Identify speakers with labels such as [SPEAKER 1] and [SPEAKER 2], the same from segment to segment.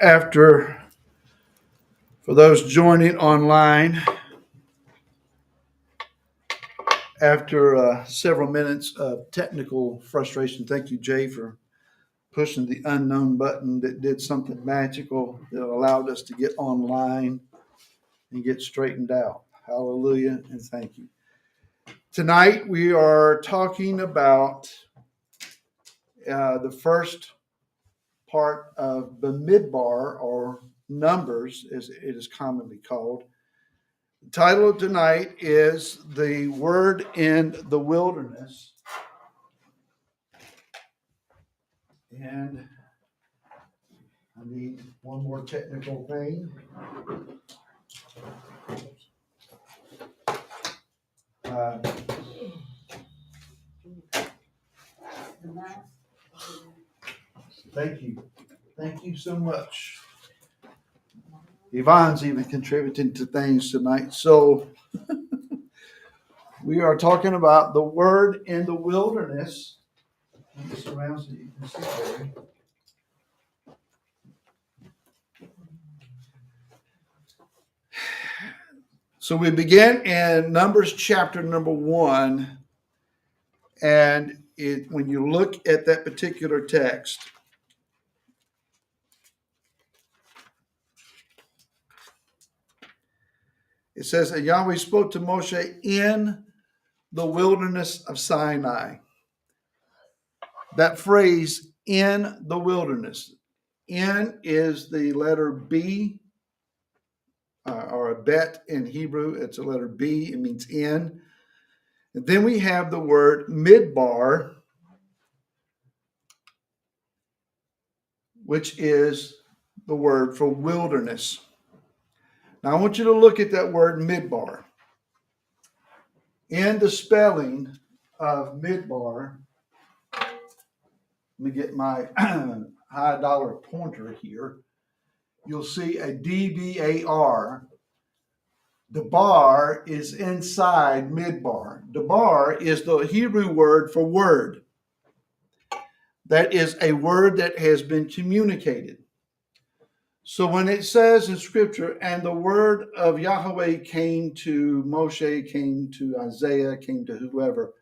[SPEAKER 1] after, for those joining online, after several minutes of technical frustration, thank you, Jay, for pushing the unknown button that did something magical that allowed us to get online and get straightened out. Hallelujah and thank you. Tonight we are talking about the first part of the midbar, or numbers as it is commonly called. The title of tonight is The Word in the Wilderness. And I need one more technical thing. Thank you. Thank you so much. Yvonne's even contributing to things tonight. So we are talking about the Word in the wilderness. Move this around so you can see better. So we begin in Numbers chapter number 1, and when you look at that particular text, it says that Yahweh spoke to Moshe in the wilderness of Sinai. That phrase, in the wilderness, in is the letter B, or a bet in Hebrew. It's a letter B. It means in. And then we have the word midbar, which is the word for wilderness. Now, I want you to look at that word midbar. In the spelling of midbar, let me get my high dollar pointer here. You'll see a D-B-A-R. The bar is inside midbar. The bar is the Hebrew word for word. That is a word that has been communicated. So when it says in Scripture, and the word of Yahweh came to Moshe, came to Isaiah, came to whoever,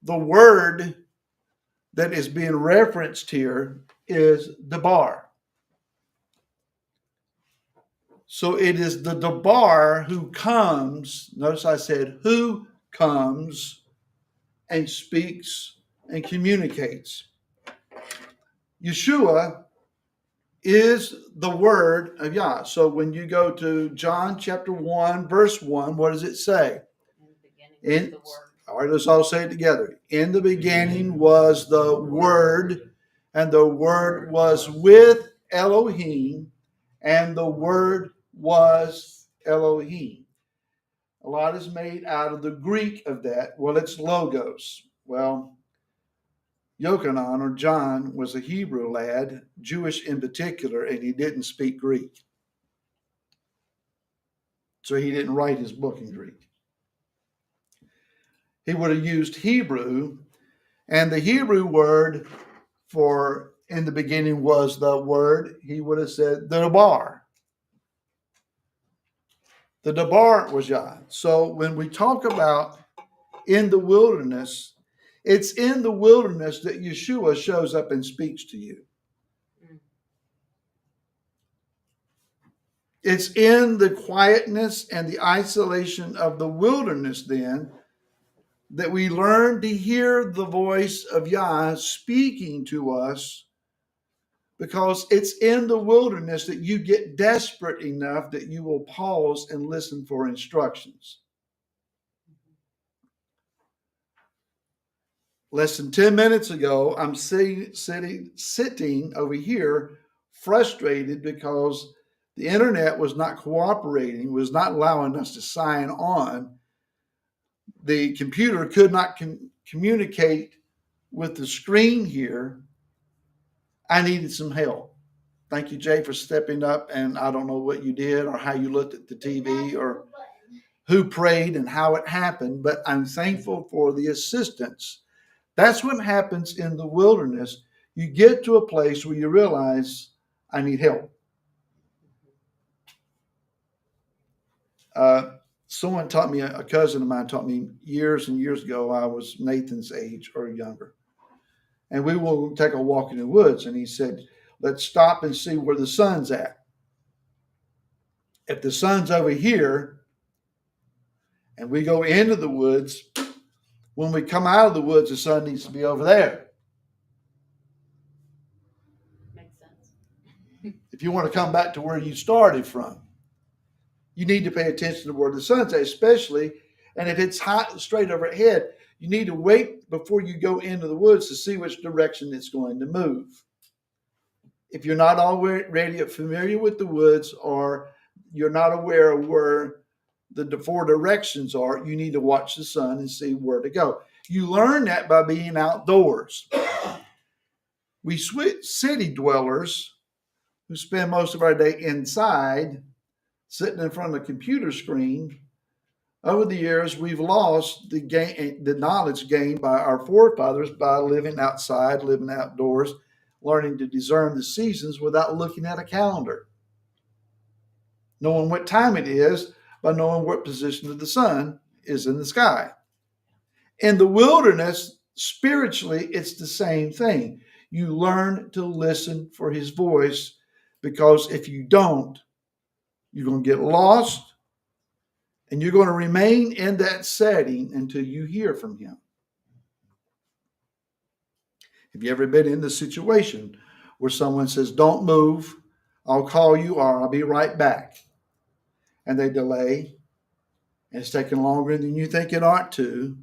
[SPEAKER 1] the word that is being referenced here is Debar. So it is the Debar who comes, notice I said who comes and speaks and communicates. Yeshua is the word of Yah. So when you go to John chapter 1, verse 1, what does it say? All right, let's all say it together. In the beginning was the Word, and the Word was with Elohim, and the Word was Elohim. A lot is made out of the Greek of that. Well, it's logos. Well, Yochanan, or John, was a Hebrew lad, Jewish in particular, and he didn't speak Greek. So he didn't write his book in Greek. He would have used Hebrew, and the Hebrew word for in the beginning was the word, he would have said the Debar. The Debar was Yah. So when we talk about in the wilderness, it's in the wilderness that Yeshua shows up and speaks to you. It's in the quietness and the isolation of the wilderness then that we learn to hear the voice of Yah speaking to us, because it's in the wilderness that you get desperate enough that you will pause and listen for instructions. Less than 10 minutes ago, I'm sitting over here frustrated because the internet was not cooperating, was not allowing us to sign on. The computer could not communicate with the screen here. I needed some help. Thank you, Jay, for stepping up. And I don't know what you did or how you looked at the TV or who prayed and how it happened, but I'm thankful for the assistance. That's what happens in the wilderness. You get to a place where you realize I need help. Someone taught me, a cousin of mine taught me years and years ago. I was Nathan's age or younger. And we will take a walk in the woods. And he said, let's stop and see where the sun's at. If the sun's over here and we go into the woods, when we come out of the woods, the sun needs to be over there.
[SPEAKER 2] Makes sense.
[SPEAKER 1] If you want to come back to where you started from, you need to pay attention to where the sun's at, especially, and if it's hot straight overhead, you need to wait before you go into the woods to see which direction it's going to move. If you're not already familiar with the woods, or you're not aware of where the four directions are, you need to watch the sun and see where to go. You learn that by being outdoors. We city dwellers who spend most of our day inside, sitting in front of a computer screen, over the years, we've lost the knowledge gained by our forefathers by living outside, living outdoors, learning to discern the seasons without looking at a calendar. Knowing what time it is by knowing what position of the sun is in the sky. In the wilderness, spiritually, it's the same thing. You learn to listen for his voice, because if you don't, you're going to get lost, and you're going to remain in that setting until you hear from him. Have you ever been in the situation where someone says, don't move, I'll call you, or I'll be right back? And they delay, and it's taking longer than you think it ought to,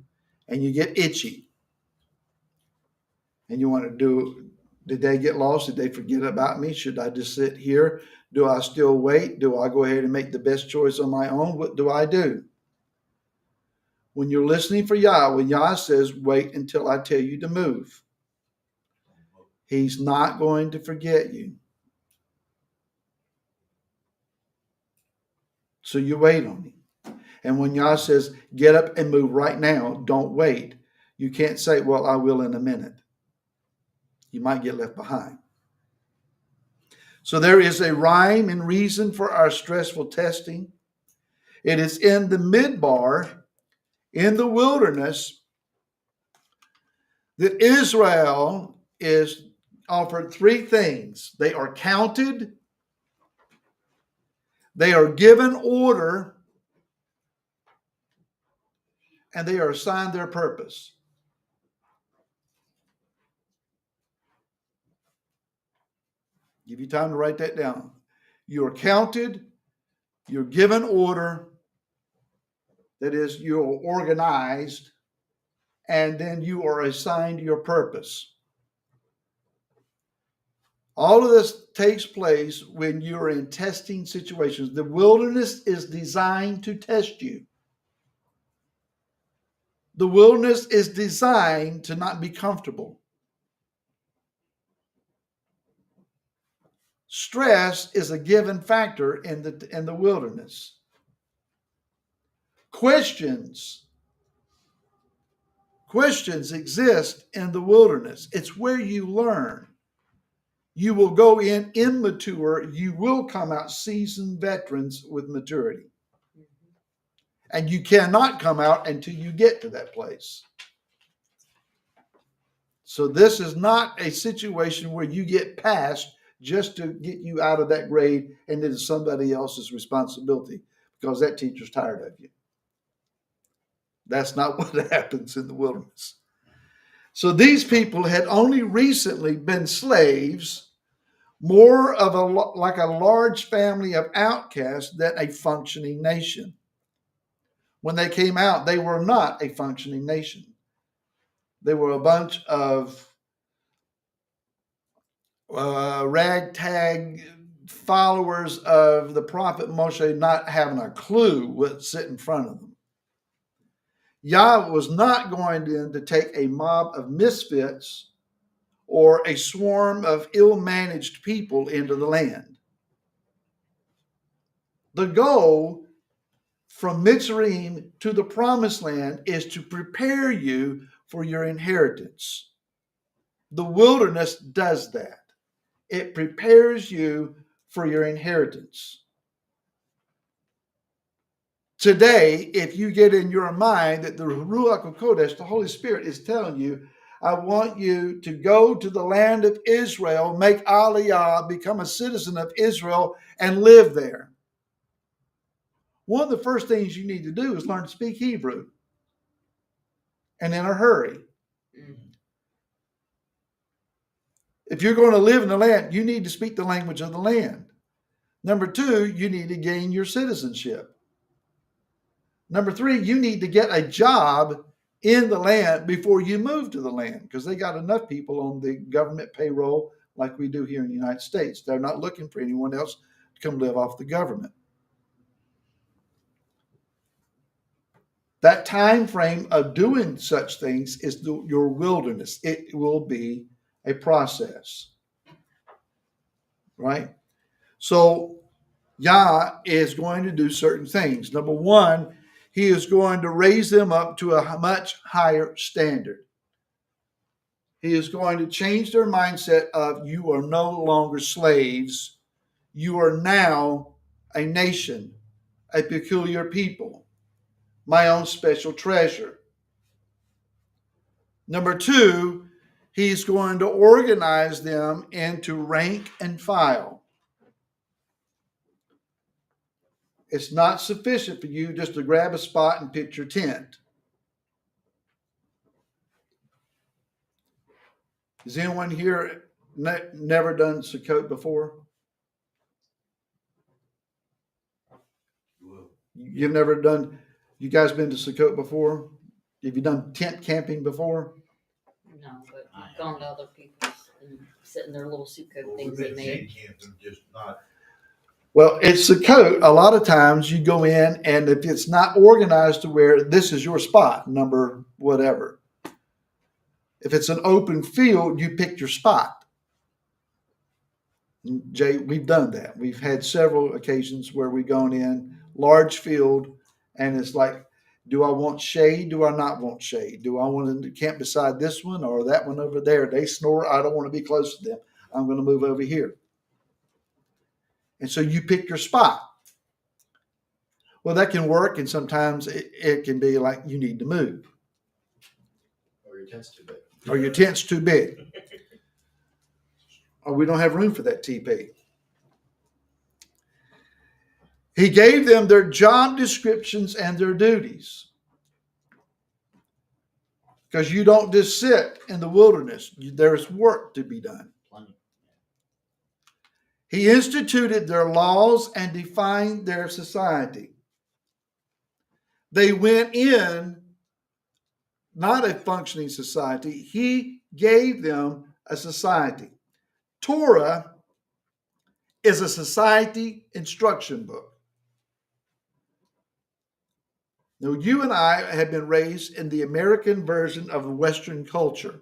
[SPEAKER 1] and you get itchy. And you want to did they get lost? Did they forget about me? Should I just sit here? Do I still wait? Do I go ahead and make the best choice on my own? What do I do? When you're listening for Yah, when Yah says, wait until I tell you to move, he's not going to forget you. So you wait on him. And when Yah says, get up and move right now, don't wait. You can't say, well, I will in a minute. You might get left behind. So there is a rhyme and reason for our stressful testing. It is in the midbar, in the wilderness, that Israel is offered three things. They are counted, they are given order, and they are assigned their purpose. Give you time to write that down. You are counted, you're given order, that is, you're organized, and then you are assigned your purpose. All of this takes place when you're in testing situations. The wilderness is designed to test you. The wilderness is designed to not be comfortable. Stress is a given factor in the wilderness. Questions exist in the wilderness. It's where you learn. You will go in immature. You will come out seasoned veterans with maturity. And you cannot come out until you get to that place. So this is not a situation where you get passed just to get you out of that grade and it is somebody else's responsibility because that teacher's tired of you. That's not what happens in the wilderness. So these people had only recently been slaves, more of like a large family of outcasts than a functioning nation. When they came out, they were not a functioning nation. They were a bunch of ragtag followers of the prophet Moshe, not having a clue what's sitting in front of them. Yah was not going to take a mob of misfits or a swarm of ill-managed people into the land. The goal from Mitzrayim to the promised land is to prepare you for your inheritance. The wilderness does that. It prepares you for your inheritance. Today, if you get in your mind that the Ruach HaKodesh, the Holy Spirit, is telling you, I want you to go to the land of Israel, make Aliyah, become a citizen of Israel, and live there. One of the first things you need to do is learn to speak Hebrew, and in a hurry. If you're going to live in the land, you need to speak the language of the land. Number two, you need to gain your citizenship. Number three, you need to get a job in the land before you move to the land, because they got enough people on the government payroll like we do here in the United States. They're not looking for anyone else to come live off the government. That time frame of doing such things is your wilderness. It will be a process, right? So Yah is going to do certain things. Number one, he is going to raise them up to a much higher standard. He is going to change their mindset of you are no longer slaves. You are now a nation, a peculiar people, my own special treasure. Number two, he's going to organize them into rank and file. It's not sufficient for you just to grab a spot and pitch your tent. Has anyone here never done Sukkot before? You've never done, you guys been to Sukkot before? Have you done tent camping before?
[SPEAKER 2] No, but I've gone to other people's and sit in their little Sukkot things they made.
[SPEAKER 3] Just not.
[SPEAKER 1] Well, it's Sukkot. A lot of times you go in, and if it's not organized to where this is your spot, number whatever. If it's an open field, you pick your spot. Jay, we've done that. We've had several occasions where we've gone in, large field, and it's like, do I want shade? Do I not want shade? Do I want to camp beside this one or that one over there? They snore. I don't want to be close to them. I'm going to move over here. And so you pick your spot. Well, that can work, and sometimes it can be like you need to move.
[SPEAKER 3] Or your tent's too big.
[SPEAKER 1] Or your tent's too big. Or we don't have room for that TP. He gave them their job descriptions and their duties. Because you don't just sit in the wilderness. There's work to be done. He instituted their laws and defined their society. They went in, not a functioning society. He gave them a society. Torah is a society instruction book. Now, you and I have been raised in the American version of Western culture.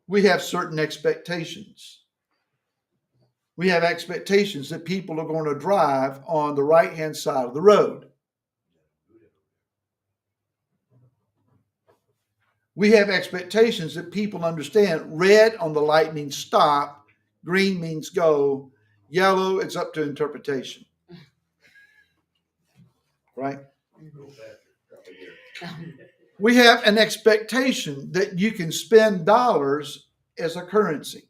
[SPEAKER 1] We have certain expectations. We have expectations that people are going to drive on the right-hand side of the road. We have expectations that people understand red on the light means stop, green means go, yellow, it's up to interpretation. Right? We have an expectation that you can spend dollars as a currency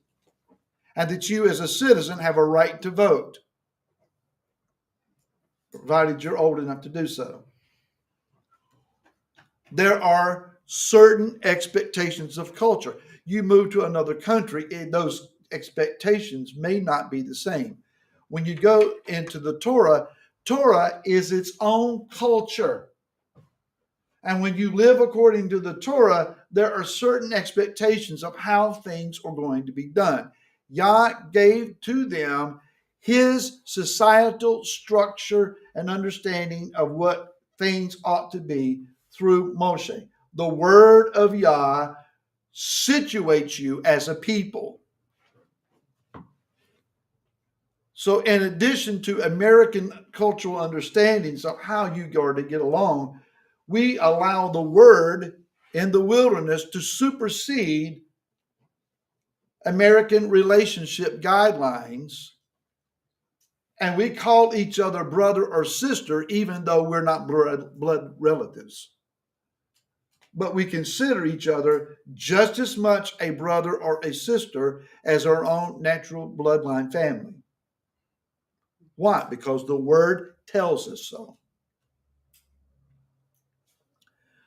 [SPEAKER 1] and that you as a citizen have a right to vote, provided you're old enough to do so. There are certain expectations of culture. You move to another country, those expectations may not be the same. When you go into the Torah, Torah is its own culture. And when you live according to the Torah, there are certain expectations of how things are going to be done. Yah gave to them his societal structure and understanding of what things ought to be through Moshe. The word of Yah situates you as a people. So in addition to American cultural understandings of how you are to get along, we allow the word in the wilderness to supersede American relationship guidelines And we call each other brother or sister, even though we're not blood relatives. But we consider each other just as much a brother or a sister as our own natural bloodline family. Why? Because the word tells us so.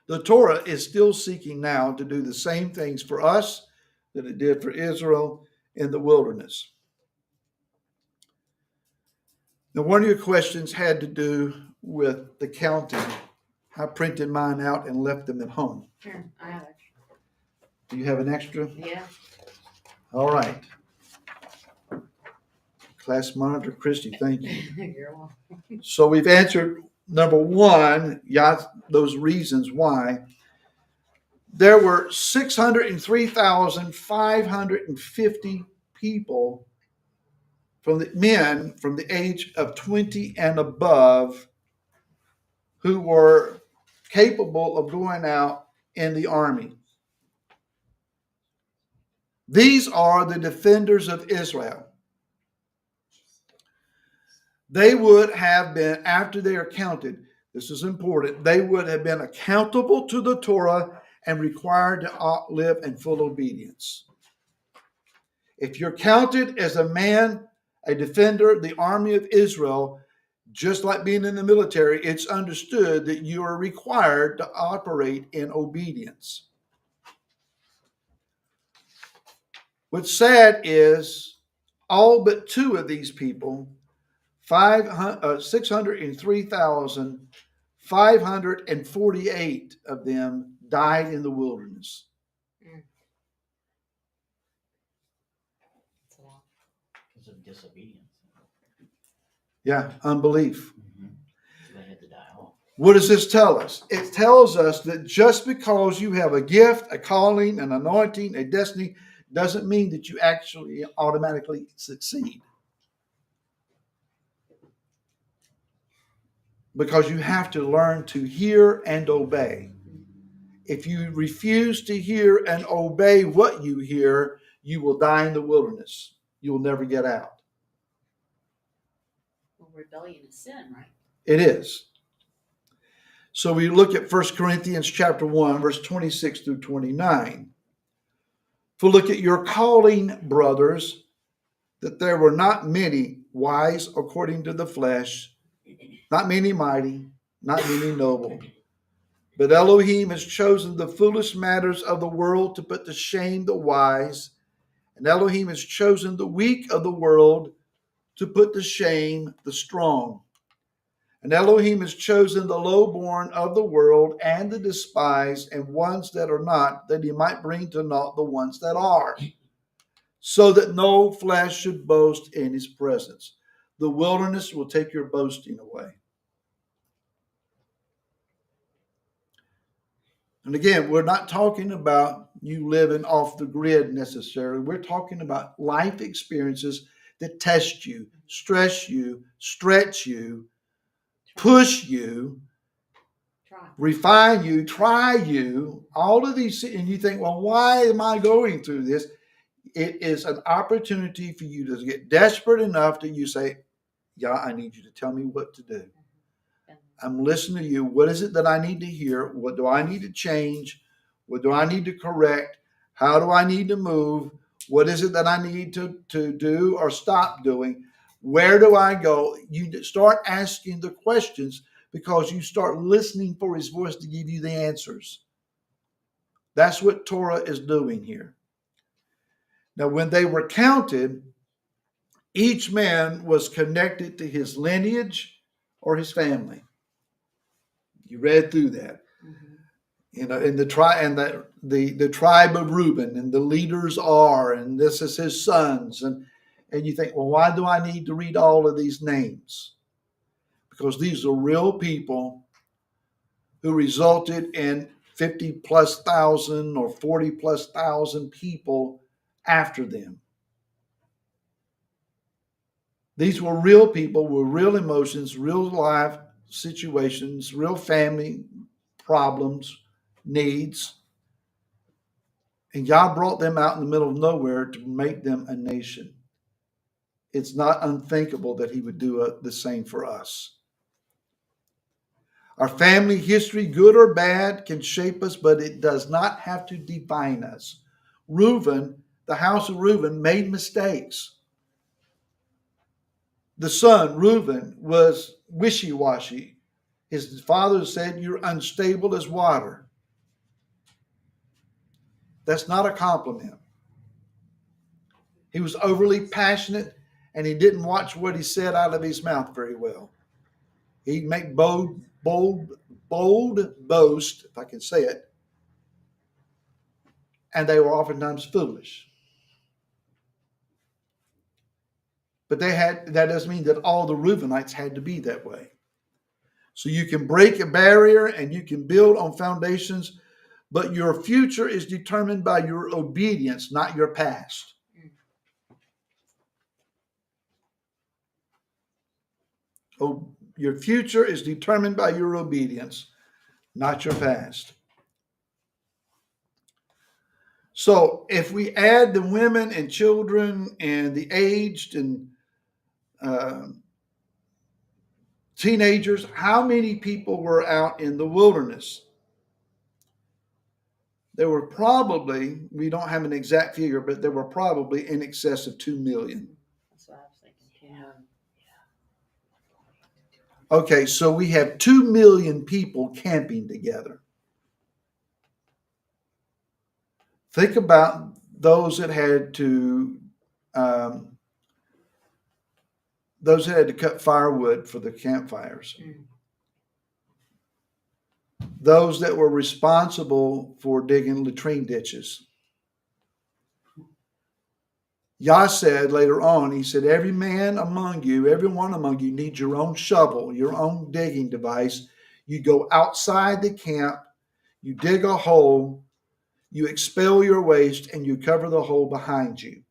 [SPEAKER 1] The Torah is still seeking now to do the same things for us that it did for Israel in the wilderness. Now, one of your questions had to do with the counting. I printed mine out and left them at home.
[SPEAKER 2] Here, I have it.
[SPEAKER 1] Do you have an extra?
[SPEAKER 2] Yeah.
[SPEAKER 1] All right. Class monitor Christy, thank you.
[SPEAKER 2] You're welcome.
[SPEAKER 1] So we've answered number one, those reasons why. There were 603,550 people from the men from the age of 20 and above who were capable of going out in the army. These are the defenders of Israel. They would have been, after they are counted, this is important, they would have been accountable to the Torah and required to live in full obedience. If you're counted as a man, a defender, the army of Israel, just like being in the military, it's understood that you are required to operate in obedience. What's sad is all but two of these people, 603,548 of them died in the wilderness.
[SPEAKER 2] That's a lot.
[SPEAKER 4] Because of disobedience.
[SPEAKER 1] Yeah, unbelief.
[SPEAKER 4] So they had to die off.
[SPEAKER 1] What does this tell us? It tells us that just because you have a gift, a calling, an anointing, a destiny, doesn't mean that you actually automatically succeed. Because you have to learn to hear and obey. If you refuse to hear and obey what you hear, you will die in the wilderness. You will never get out.
[SPEAKER 2] Well, rebellion is sin, right?
[SPEAKER 1] It is. So we look at 1 Corinthians chapter 1, verse 26 through 29. For look at your calling, brothers, that there were not many wise according to the flesh, not many mighty, not many noble. But Elohim has chosen the foolish matters of the world to put to shame the wise, and Elohim has chosen the weak of the world to put to shame the strong. And Elohim has chosen the lowborn of the world and the despised and ones that are not, that he might bring to naught the ones that are, so that no flesh should boast in his presence. The wilderness will take your boasting away. And again, we're not talking about you living off the grid necessarily. We're talking about life experiences that test you, stress you, stretch you, push you, refine you, try you, all of these. And you think, well, why am I going through this? It is an opportunity for you to get desperate enough that you say, yeah, I need you to tell me what to do. I'm listening to you. What is it that I need to hear? What do I need to change? What do I need to correct? How do I need to move? What is it that I need to do or stop doing? Where do I go? You start asking the questions because you start listening for his voice to give you the answers. That's what Torah is doing here. Now, when they were counted, each man was connected to his lineage or his family. You read through that.
[SPEAKER 2] Mm-hmm.
[SPEAKER 1] You know, in the tribe and the tribe of Reuben, and the leaders are, and this is his sons, and you think, well, why do I need to read all of these names? Because these are real people who resulted in 50 plus thousand or 40 plus thousand people after them. These were real people with real emotions, real life situations, real family problems, needs. And God brought them out in the middle of nowhere to make them a nation. it's not unthinkable that he would do the same for us. Our family history, good or bad, can shape us, but it does not have to define us. Reuben, the house of Reuben, made mistakes. The son, Reuben, was wishy-washy. His father said, "You're unstable as water." That's not a compliment. He was overly passionate, and he didn't watch what he said out of his mouth very well. He'd make bold boast, if I can say it, and they were oftentimes foolish. But that doesn't mean that all the Reubenites had to be that way. So you can break a barrier and you can build on foundations, but your future is determined by your obedience, not your past. Oh, your future is determined by your obedience, not your past. So if we add the women and children and the aged and teenagers, how many people were out in the wilderness? There were probably, we don't have an exact figure, but there were probably in excess of 2 million.
[SPEAKER 2] That's what I was thinking. Yeah.
[SPEAKER 1] Okay, so we have 2 million people camping together. Think about those that had to cut firewood for the campfires. Those that were responsible for digging latrine ditches. Yah said later on, he said, every man among you, everyone among you needs your own shovel, your own digging device. You go outside the camp, you dig a hole, you expel your waste, and you cover the hole behind you.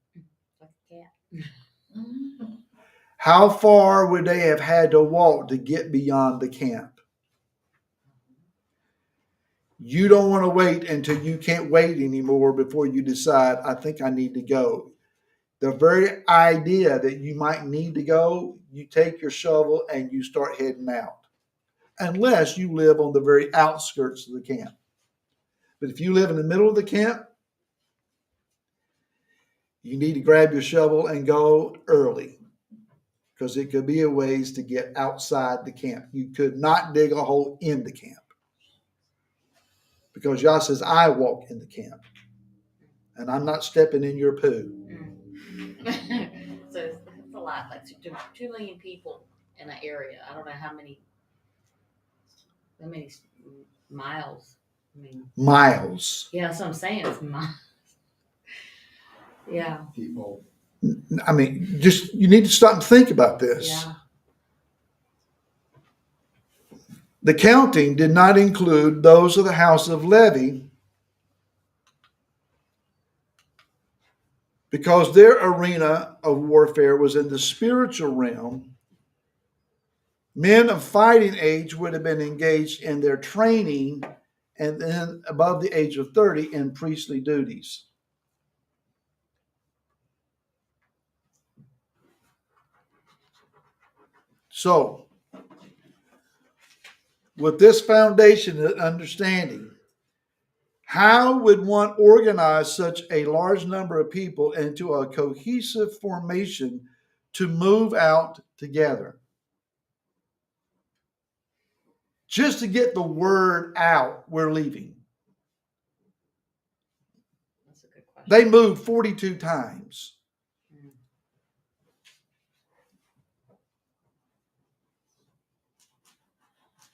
[SPEAKER 1] How far would they have had to walk to get beyond the camp? You don't want to wait until you can't wait anymore before you decide, I think I need to go. The very idea that you might need to go, you take your shovel and you start heading out. Unless you live on the very outskirts of the camp. But if you live in the middle of the camp, you need to grab your shovel and go early. Because it could be a ways to get outside the camp. You could not dig a hole in the camp. Because Yah says, I walk in the camp. And I'm not stepping in your poo.
[SPEAKER 2] So it's a lot. Like 2 million people in an area. I don't know how many miles. I mean,
[SPEAKER 1] miles.
[SPEAKER 2] Yeah, that's what I'm saying. It's miles. Yeah.
[SPEAKER 3] People.
[SPEAKER 1] I mean, just you need to stop and think about this.
[SPEAKER 2] Yeah.
[SPEAKER 1] The counting did not include those of the house of Levi, because their arena of warfare was in the spiritual realm. Men of fighting age would have been engaged in their training, and then above the age of 30 in priestly duties. So, with this foundation and understanding, how would one organize such a large number of people into a cohesive formation to move out together? Just to get the word out, we're leaving.
[SPEAKER 2] That's a good question.
[SPEAKER 1] They moved 42 times.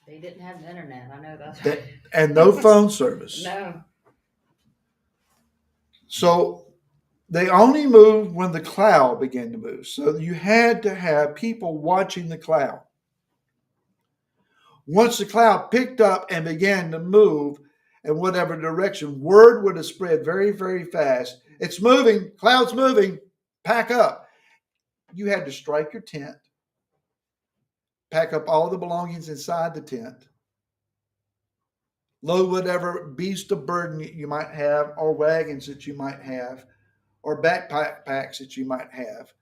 [SPEAKER 2] They didn't have the internet. I know that's
[SPEAKER 1] That, and no phone service.
[SPEAKER 2] No.
[SPEAKER 1] So they only moved when the cloud began to move. So you had to have people watching the cloud. Once the cloud picked up and began to move in whatever direction, word would have spread very, very fast. It's moving, cloud's moving, pack up. You had to strike your tent, pack up all the belongings inside the tent, load whatever beast of burden you might have, or wagons that you might have, or backpacks that you might have.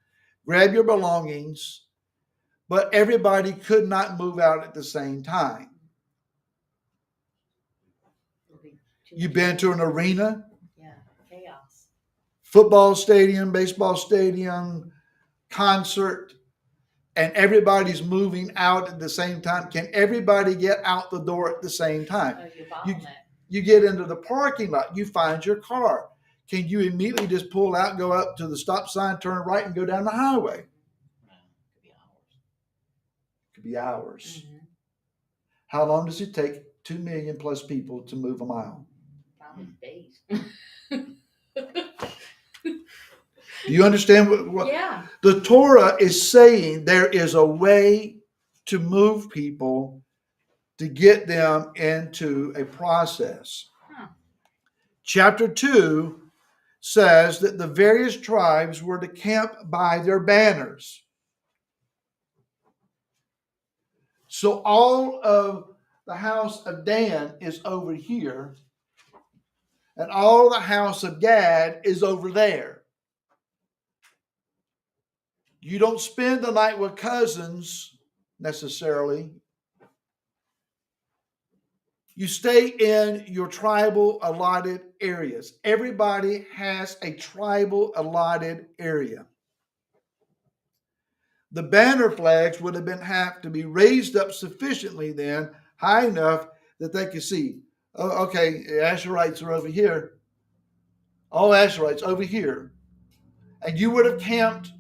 [SPEAKER 1] grab your belongings, but everybody could not move out at the same time.
[SPEAKER 2] It'll be too
[SPEAKER 1] You've
[SPEAKER 2] much
[SPEAKER 1] been to an
[SPEAKER 2] chaos.
[SPEAKER 1] arena,
[SPEAKER 2] Yeah, chaos.
[SPEAKER 1] football stadium, baseball stadium, concert, and everybody's moving out at the same time. Can everybody get out the door at the same time?
[SPEAKER 2] Oh, you
[SPEAKER 1] You,
[SPEAKER 2] bottleneck.
[SPEAKER 1] you get into the parking lot, you find your car. Can you immediately just pull out, go up to the stop sign, turn right, and go down the highway?
[SPEAKER 4] No, could be hours.
[SPEAKER 1] It could be hours.
[SPEAKER 2] Mhm.
[SPEAKER 1] How long does it take 2 million plus people to move a mile?
[SPEAKER 2] Probably days.
[SPEAKER 1] Do you understand what
[SPEAKER 2] Yeah.
[SPEAKER 1] the Torah is saying? There is a way to move people to get them into a process.
[SPEAKER 2] Huh.
[SPEAKER 1] Chapter 2 says that the various tribes were to camp by their banners. So all of the house of Dan is over here, and all the house of Gad is over there. You don't spend the night with cousins necessarily. You stay in your tribal allotted areas. Everybody has a tribal allotted area. The banner flags would have to be raised up sufficiently then, high enough that they could see. Oh, okay, Asherites are over here. All Asherites over here. And you would have camped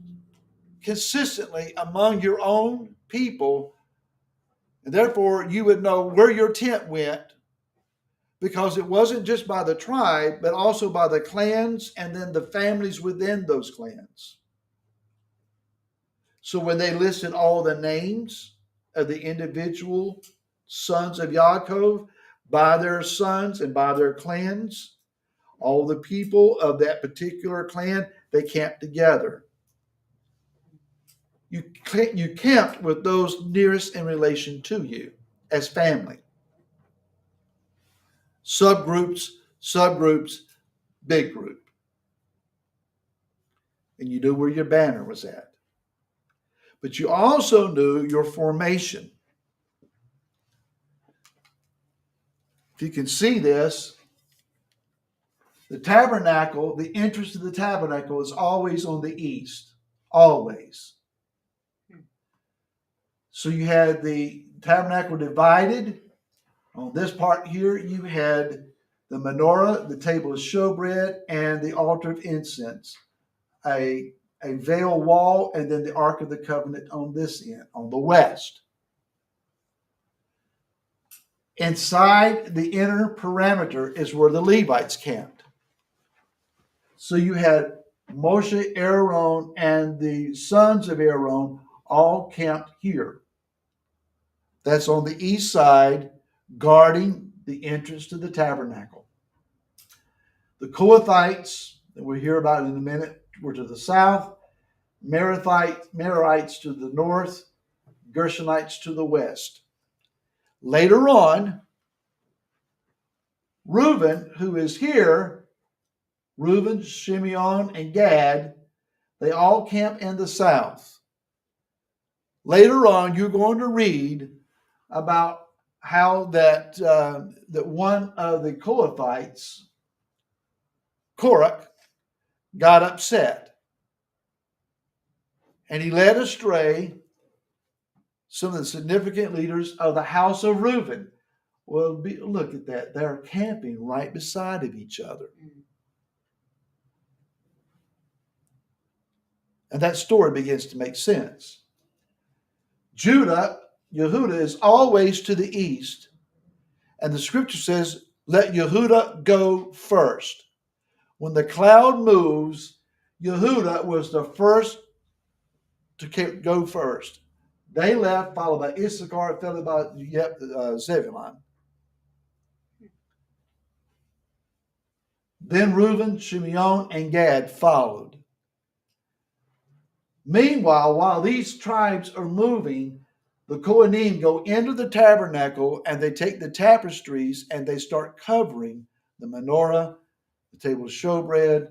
[SPEAKER 1] consistently among your own people, and therefore you would know where your tent went, because it wasn't just by the tribe, but also by the clans and then the families within those clans. So when they listed all the names of the individual sons of Yaakov by their sons and by their clans, all the people of that particular clan, they camped together. You camped with those nearest in relation to you as family. Subgroups, big group. And you knew where your banner was at. But you also knew your formation. If you can see this, the tabernacle, the entrance to the tabernacle is always on the east. Always. So you had the tabernacle divided. On this part here, you had the menorah, the table of showbread, and the altar of incense. A veil wall, and then the Ark of the Covenant on this end, on the west. Inside the inner perimeter is where the Levites camped. So you had Moshe, Aaron, and the sons of Aaron all camped here. That's on the east side, guarding the entrance to the tabernacle. The Kohathites, that we'll hear about in a minute, were to the south, Merarites to the north, Gershonites to the west. Later on, Reuben, who is here, Reuben, Shimeon, and Gad, they all camp in the south. Later on, you're going to read about how that one of the Kohathites, Korach, got upset. And he led astray some of the significant leaders of the house of Reuben. Well, look at that. They're camping right beside of each other. And that story begins to make sense. Yehuda is always to the east. And the scripture says, let Yehuda go first. When the cloud moves, Yehuda was the first to go first. They left, followed by Issachar, followed by Zebulun. Then Reuben, Shimeon, and Gad followed. Meanwhile, while these tribes are moving, the Kohanim go into the tabernacle and they take the tapestries and they start covering the menorah, the table of showbread,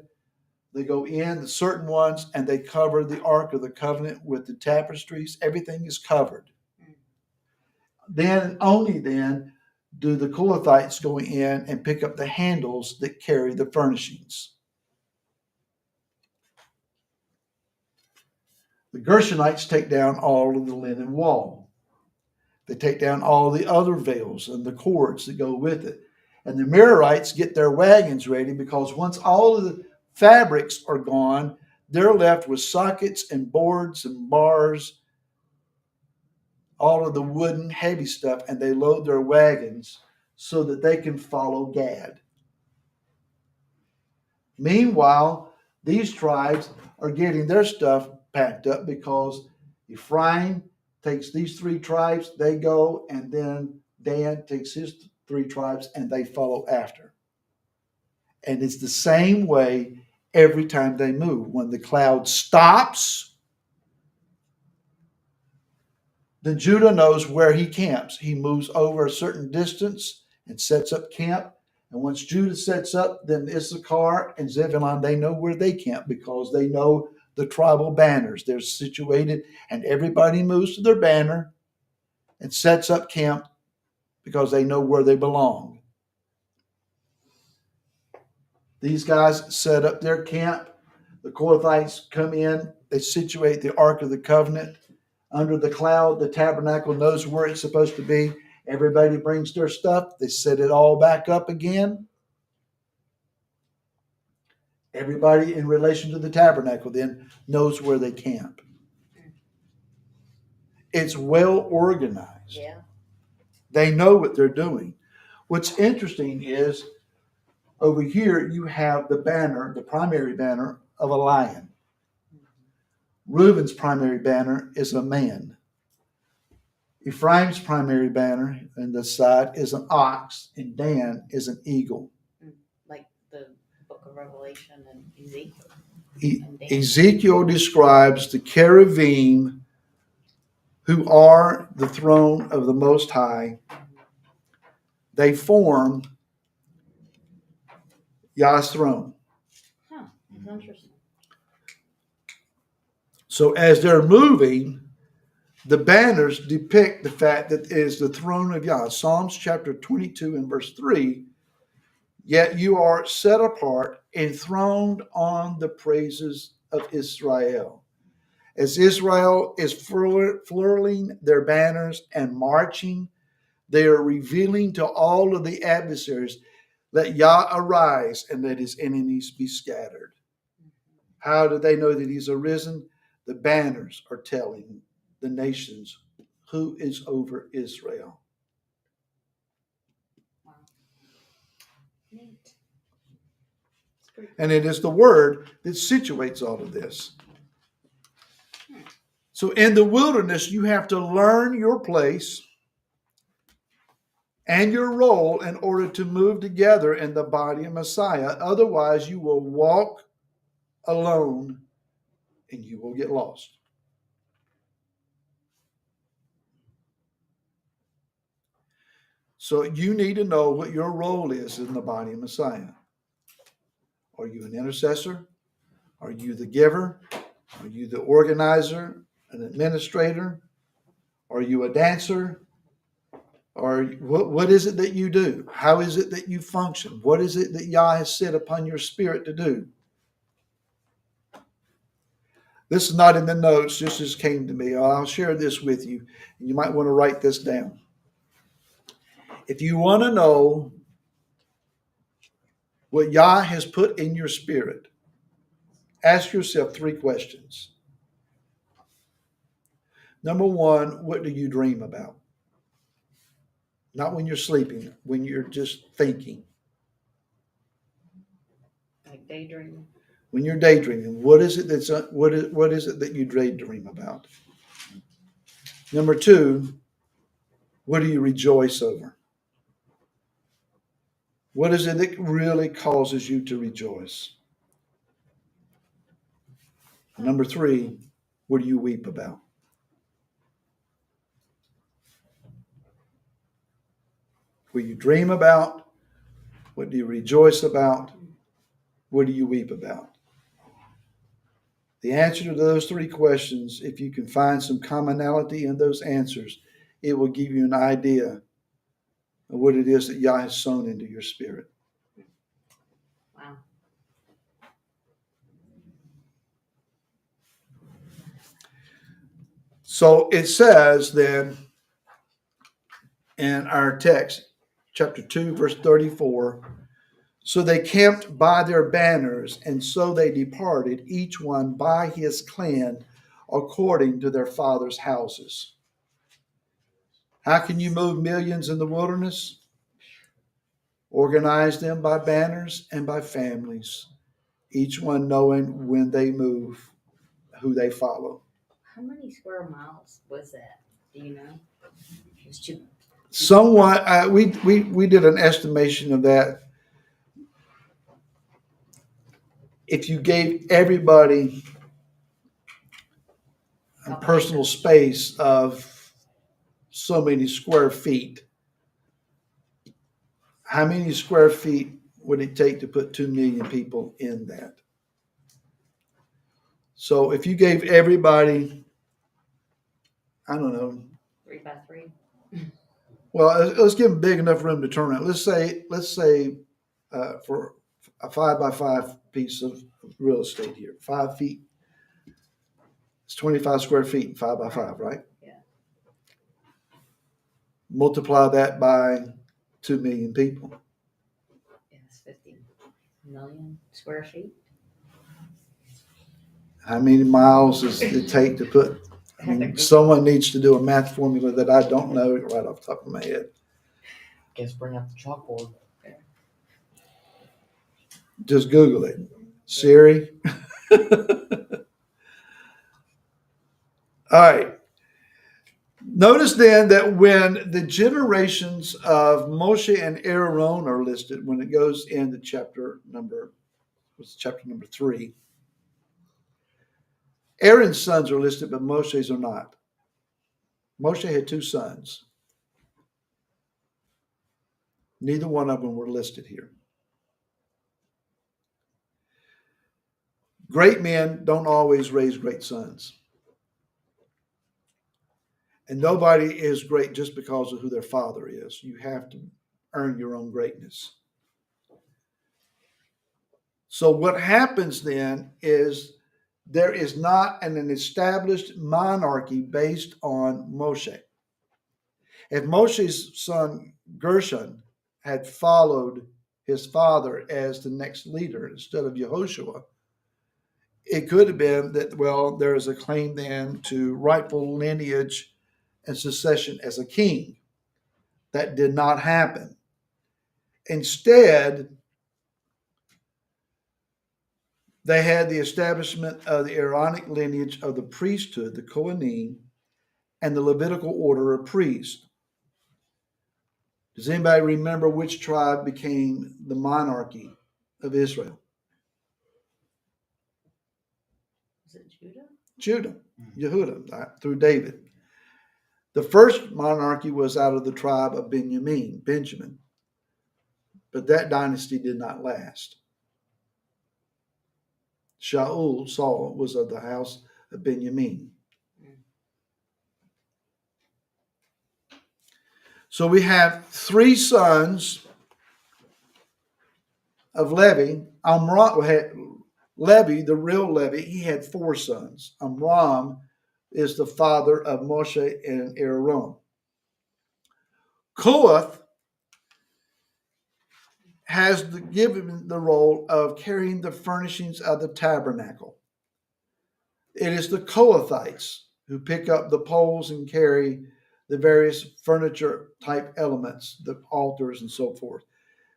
[SPEAKER 1] They go in, the certain ones, and they cover the Ark of the Covenant with the tapestries. Everything is covered. Then, only then, do the Kohathites go in and pick up the handles that carry the furnishings. The Gershonites take down all of the linen wall. They take down all the other veils and the cords that go with it. And the Merarites get their wagons ready, because once all of the fabrics are gone, they're left with sockets and boards and bars, all of the wooden heavy stuff, and they load their wagons so that they can follow Gad. Meanwhile, these tribes are getting their stuff packed up, because Ephraim takes these three tribes, they go, and then Dan takes his three tribes and they follow after. And it's the same way every time they move. When the cloud stops, then Judah knows where he camps. He moves over a certain distance and sets up camp. And once Judah sets up, then Issachar and Zebulun, they know where they camp, because they know the tribal banners. They're situated, and everybody moves to their banner and sets up camp, because they know where they belong. These guys set up their camp. The Kohathites come in. They situate the Ark of the Covenant under the cloud. The tabernacle knows where it's supposed to be. Everybody brings their stuff. They set it all back up again. Everybody in relation to the tabernacle then knows where they camp. It's well organized.
[SPEAKER 2] Yeah.
[SPEAKER 1] They know what they're doing. What's interesting is, over here you have the banner, the primary banner of a lion. Reuben's primary banner is a man. Ephraim's primary banner on the side is an ox, and Dan is an eagle.
[SPEAKER 2] Like the book of Revelation and Ezekiel.
[SPEAKER 1] Ezekiel describes the cherubim, who are the throne of the Most High. They form Yah's throne.
[SPEAKER 2] Huh. That's interesting.
[SPEAKER 1] So as they're moving, the banners depict the fact that it is the throne of Yah. Psalms chapter 22 and verse 3, yet you are set apart, enthroned on the praises of Israel. As Israel is furling their banners and marching, they are revealing to all of the adversaries, let Yah arise and let his enemies be scattered. How do they know that he's arisen? The banners are telling the nations who is over Israel.
[SPEAKER 2] Wow. Neat.
[SPEAKER 1] And it is the word that situates all of this. So in the wilderness, you have to learn your place and your role in order to move together in the body of Messiah. Otherwise, you will walk alone and you will get lost. So you need to know what your role is in the body of Messiah. Are you an intercessor? Are you the giver? Are you the organizer, an administrator? Are you a dancer? Or what is it that you do? How is it that you function? What is it that Yah has set upon your spirit to do? This is not in the notes, just as came to me. I'll share this with you. You might want to write this down. If you want to know what Yah has put in your spirit, ask yourself 3 questions. Number 1, what do you dream about? Not when you're sleeping, when you're just thinking.
[SPEAKER 2] Like daydreaming.
[SPEAKER 1] When you're daydreaming, what is it that you daydream about? Number 2, what do you rejoice over? What is it that really causes you to rejoice? Number 3, what do you weep about? What do you dream about? What do you rejoice about? What do you weep about? The answer to those three questions, if you can find some commonality in those answers, it will give you an idea of what it is that Yah has sown into your spirit.
[SPEAKER 2] Wow.
[SPEAKER 1] So it says then in our text, chapter 2, verse 34, so they camped by their banners, and so they departed, each one by his clan, according to their father's houses. How can you move millions in the wilderness? Organize them by banners and by families, each one knowing when they move, who they follow.
[SPEAKER 2] How many square miles was that? Do you know? It was too.
[SPEAKER 1] Somewhat, we did an estimation of that. If you gave everybody a personal space of so many square feet, how many square feet would it take to put 2 million people in that? So if you gave everybody, I don't know,
[SPEAKER 2] 3x3.
[SPEAKER 1] well, let's give them big enough room to turn around. Let's say for a 5x5 piece of real estate here, 5 feet. It's 25 square feet, 5x5, right?
[SPEAKER 2] Yeah.
[SPEAKER 1] Multiply that by 2 million people.
[SPEAKER 2] Yeah, it's 50 million square feet.
[SPEAKER 1] How many miles does it take to put? I mean, someone needs to do a math formula that I don't know right off the top of my head.
[SPEAKER 4] Guess bring up the chalkboard.
[SPEAKER 1] Just Google it. Siri. All right. Notice then that when the generations of Moshe and Aaron are listed, when it goes into chapter number 3, Aaron's sons are listed, but Moshe's are not. Moshe had 2 sons. Neither one of them were listed here. Great men don't always raise great sons. And nobody is great just because of who their father is. You have to earn your own greatness. So what happens then is there is not an established monarchy based on Moshe. If Moshe's son Gershon had followed his father as the next leader instead of Yehoshua, it could have been that, well, there is a claim then to rightful lineage and succession as a king. That did not happen. Instead, they had the establishment of the Aaronic lineage of the priesthood, the Kohanim, and the Levitical order of priests. Does anybody remember which tribe became the monarchy of Israel?
[SPEAKER 2] Was it Judah?
[SPEAKER 1] Judah, Yehudah, through David. The first monarchy was out of the tribe of Benjamin, but that dynasty did not last. Saul, was of the house of Benjamin. So we have 3 sons of Levi. Levi, the real Levi, he had 4 sons. Amram is the father of Moshe and Aaron. Kohath has given the role of carrying the furnishings of the tabernacle. It is the Kohathites who pick up the poles and carry the various furniture type elements, the altars and so forth.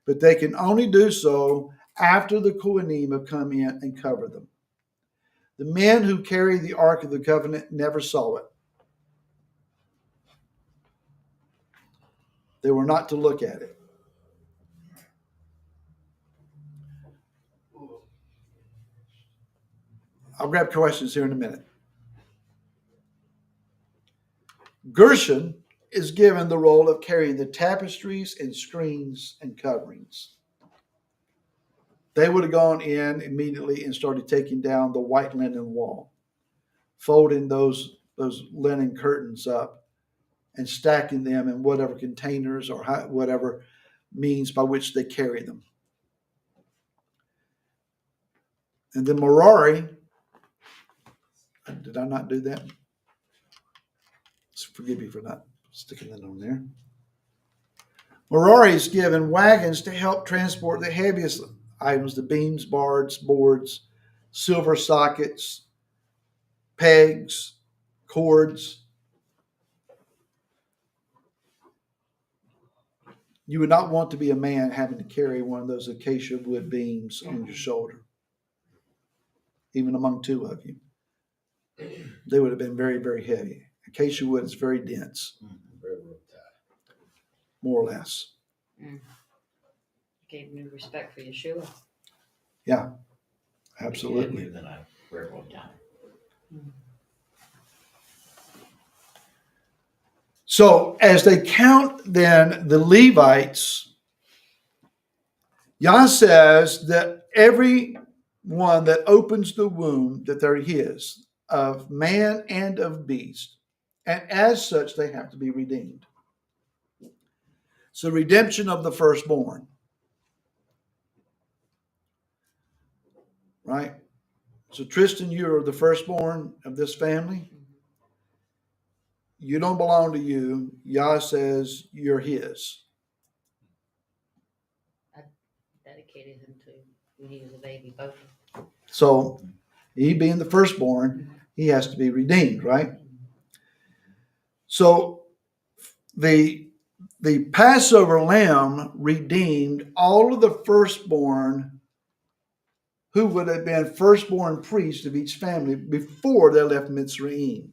[SPEAKER 1] But they can only do so after the Kohanim have come in and cover them. The men who carry the Ark of the Covenant never saw it. They were not to look at it. I'll grab questions here in a minute. Gershon is given the role of carrying the tapestries and screens and coverings. they would have gone in immediately and started taking down the white linen wall, folding those linen curtains up and stacking them in whatever containers or whatever means by which they carry them. And then Merari, did I not do that? Forgive me for not sticking that on there. Merari is given wagons to help transport the heaviest items, the beams, boards, silver sockets, pegs, cords. You would not want to be a man having to carry one of those acacia wood beams on your shoulder, even among two of you. They would have been very, very heavy. Acacia wood is very dense, more or less.
[SPEAKER 2] Gave new respect for Yeshua.
[SPEAKER 1] Yeah, absolutely.
[SPEAKER 4] Than a railroad tie.
[SPEAKER 1] So as they count then the Levites, Yah says that every one that opens the womb, that they're his, of man and of beast. And as such, they have to be redeemed. So redemption of the firstborn. Right? So Tristan, you are the firstborn of this family. You don't belong to you. Yah says you're his.
[SPEAKER 2] I dedicated him to when he was a baby, both of them.
[SPEAKER 1] So he being the firstborn, he has to be redeemed, right? So the Passover lamb redeemed all of the firstborn who would have been firstborn priests of each family before they left Mitzrayim.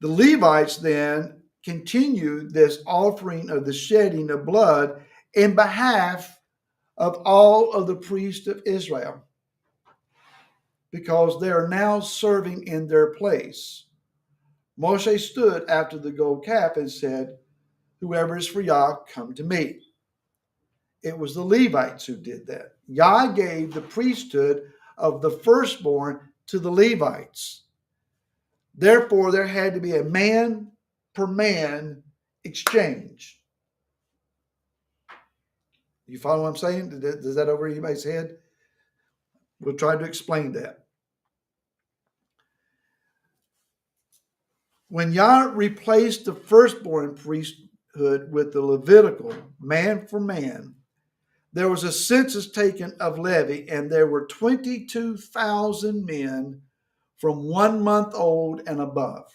[SPEAKER 1] The Levites then continued this offering of the shedding of blood in behalf of all of the priests of Israel, because they are now serving in their place. Moshe stood after the gold calf and said, "Whoever is for Yah, come to me." It was the Levites who did that. Yah gave the priesthood of the firstborn to the Levites. Therefore, there had to be a man per man exchange. You follow what I'm saying? Does that over anybody's head? We'll try to explain that. When Yah replaced the firstborn priesthood with the Levitical, man for man, there was a census taken of Levi, and there were 22,000 men from 1 month old and above,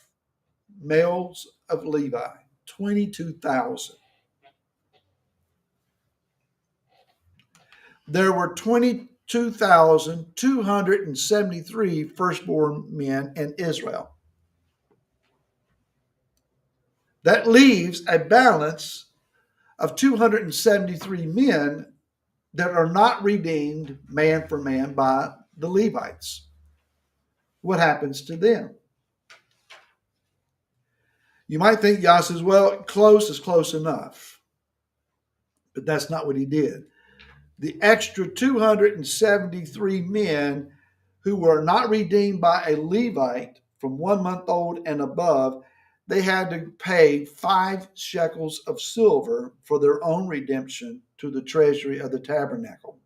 [SPEAKER 1] males of Levi, 22,000. There were 22,273 firstborn men in Israel. That leaves a balance of 273 men that are not redeemed man for man by the Levites. What happens to them? You might think Yah says, well, close is close enough. But that's not what he did. The extra 273 men who were not redeemed by a Levite from 1 month old and above, they had to pay 5 shekels of silver for their own redemption to the treasury of the tabernacle.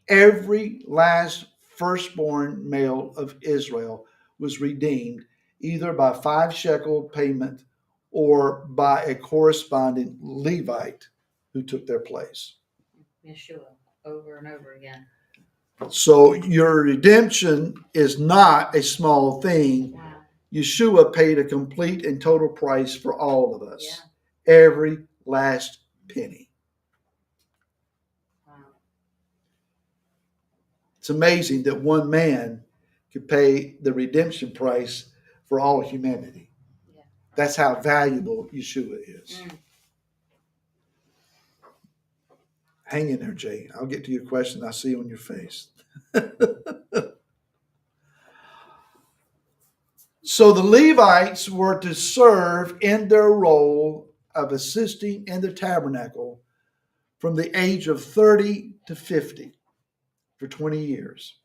[SPEAKER 1] Every last firstborn male of Israel was redeemed either by 5 shekel payment or by a corresponding Levite who took their place.
[SPEAKER 2] Yeshua, over and over again.
[SPEAKER 1] So your redemption is not a small thing.
[SPEAKER 2] Wow.
[SPEAKER 1] Yeshua paid a complete and total price for all of us.
[SPEAKER 2] Yeah.
[SPEAKER 1] Every last penny.
[SPEAKER 2] Wow.
[SPEAKER 1] It's amazing that one man could pay the redemption price for all humanity.
[SPEAKER 2] Yeah.
[SPEAKER 1] That's how valuable Yeshua is. Hang in there, Jay. I'll get to your question I see on your face. So the Levites were to serve in their role of assisting in the tabernacle from the age of 30 to 50 for 20 years.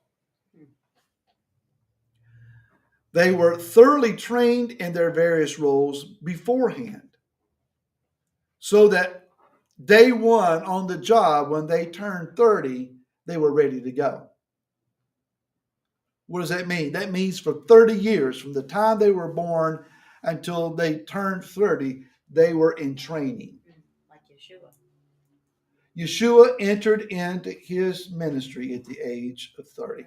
[SPEAKER 1] They were thoroughly trained in their various roles beforehand, so that day one on the job, when they turned 30, they were ready to go. What does that mean? That means for 30 years, from the time they were born until they turned 30, they were in training.
[SPEAKER 2] Like Yeshua.
[SPEAKER 1] Yeshua entered into his ministry at the age of 30.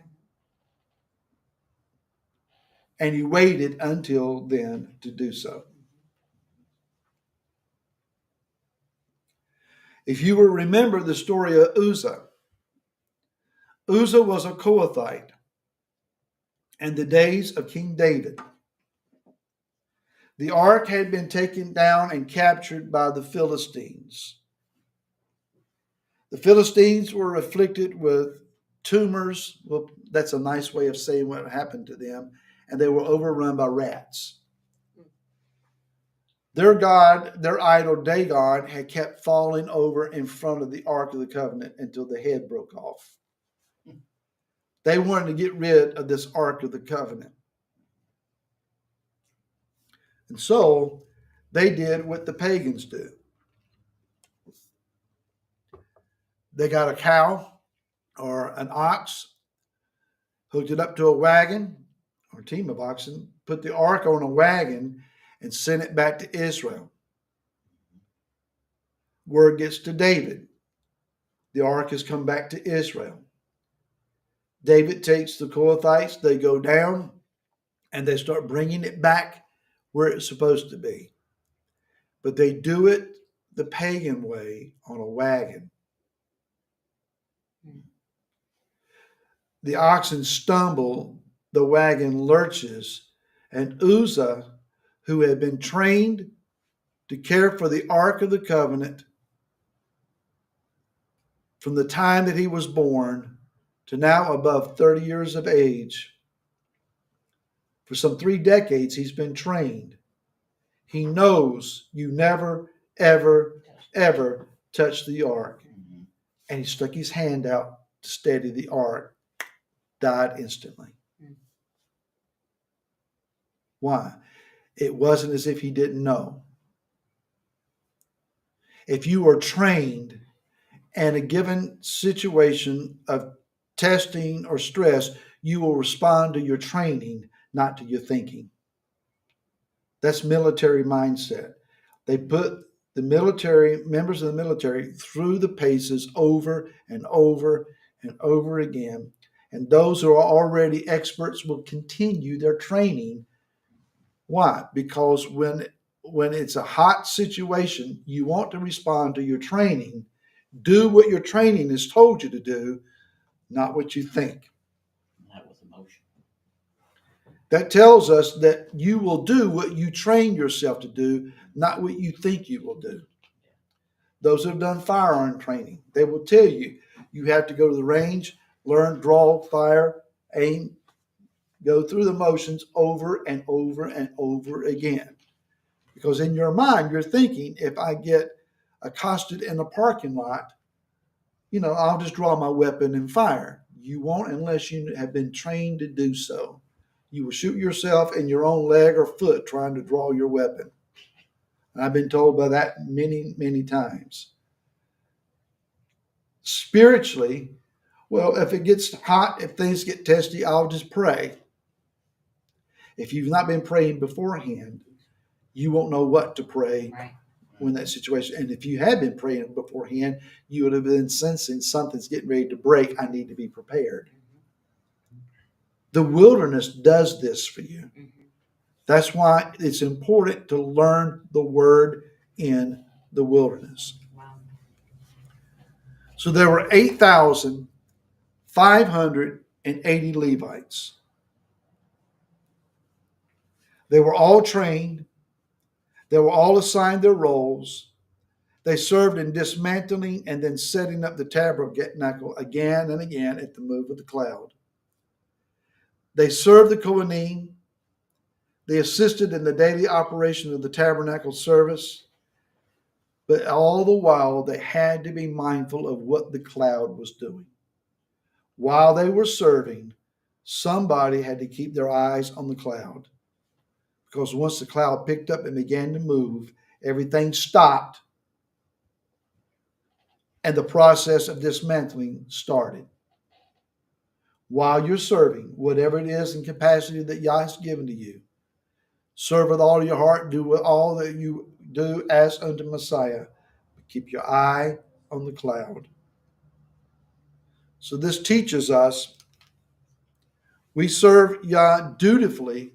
[SPEAKER 1] And he waited until then to do so. If you will remember the story of Uzzah, Uzzah was a Kohathite in the days of King David. The ark had been taken down and captured by the Philistines. The Philistines were afflicted with tumors. Well, that's a nice way of saying what happened to them. And they were overrun by rats. Their god, their idol Dagon, had kept falling over in front of the Ark of the Covenant until the head broke off. They wanted to get rid of this Ark of the Covenant. And so they did what the pagans do. They got a cow or an ox, hooked it up to a wagon or a team of oxen, put the ark on a wagon, and sent it back to Israel. Word gets to David. The ark has come back to Israel. David takes the Kohathites, they go down, and they start bringing it back where it's supposed to be. But they do it the pagan way, on a wagon. The oxen stumble, the wagon lurches, and Uzzah, who had been trained to care for the Ark of the Covenant from the time that he was born to now above 30 years of age, for some 3 decades he's been trained. He knows you never, ever, ever touch the ark. And he stuck his hand out to steady the ark, died instantly. Why? It wasn't as if he didn't know. If you are trained in a given situation of testing or stress, you will respond to your training, not to your thinking. That's military mindset. They put the military, members of the military, through the paces over and over and over again. And those who are already experts will continue their training. Why? Because when it's a hot situation, you want to respond to your training. Do what your training has told you to do, not what you think.
[SPEAKER 4] That was emotion.
[SPEAKER 1] That tells us that you will do what you train yourself to do, not what you think you will do. Those who have done firearm training, they will tell you, you have to go to the range, learn, draw, fire, aim, go through the motions over and over and over again. Because in your mind, you're thinking, if I get accosted in a parking lot, I'll just draw my weapon and fire. You won't unless you have been trained to do so. You will shoot yourself in your own leg or foot trying to draw your weapon. And I've been told by that many, many times. Spiritually, well, if it gets hot, if things get testy, I'll just pray. If you've not been praying beforehand, you won't know what to pray when that situation. And if you had been praying beforehand, you would have been sensing something's getting ready to break. I need to be prepared. The wilderness does this for you. That's why it's important to learn the word in the wilderness.
[SPEAKER 2] Wow.
[SPEAKER 1] So there were 8,580 Levites. They were all trained. They were all assigned their roles. They served in dismantling and then setting up the tabernacle again and again at the move of the cloud. They served the Kohanim. They assisted in the daily operation of the tabernacle service. But all the while, they had to be mindful of what the cloud was doing. While they were serving, somebody had to keep their eyes on the cloud. Because once the cloud picked up and began to move, everything stopped and the process of dismantling started. While you're serving, whatever it is in capacity that Yah has given to you, serve with all your heart, do with all that you do as unto Messiah. Keep your eye on the cloud. So this teaches us we serve Yah dutifully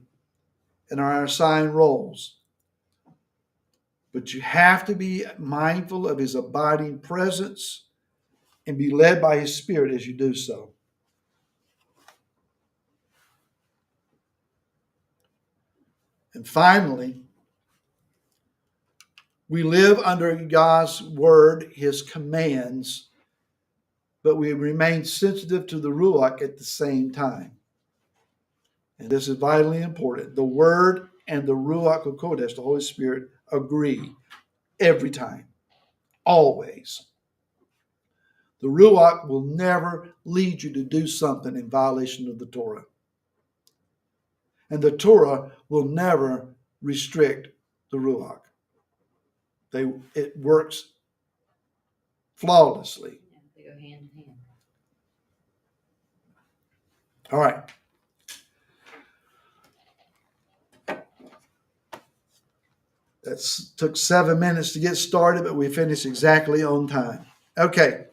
[SPEAKER 1] in our assigned roles. But you have to be mindful of his abiding presence and be led by his Spirit as you do so. And finally, we live under God's word, his commands, but we remain sensitive to the Ruach at the same time. And this is vitally important. The word and the Ruach HaKodesh, the Holy Spirit, agree every time, always. The Ruach will never lead you to do something in violation of the Torah. And the Torah will never restrict the Ruach. It works flawlessly.
[SPEAKER 2] Yeah, they go hand in hand.
[SPEAKER 1] All right. That took 7 minutes to get started, but we finished exactly on time. Okay.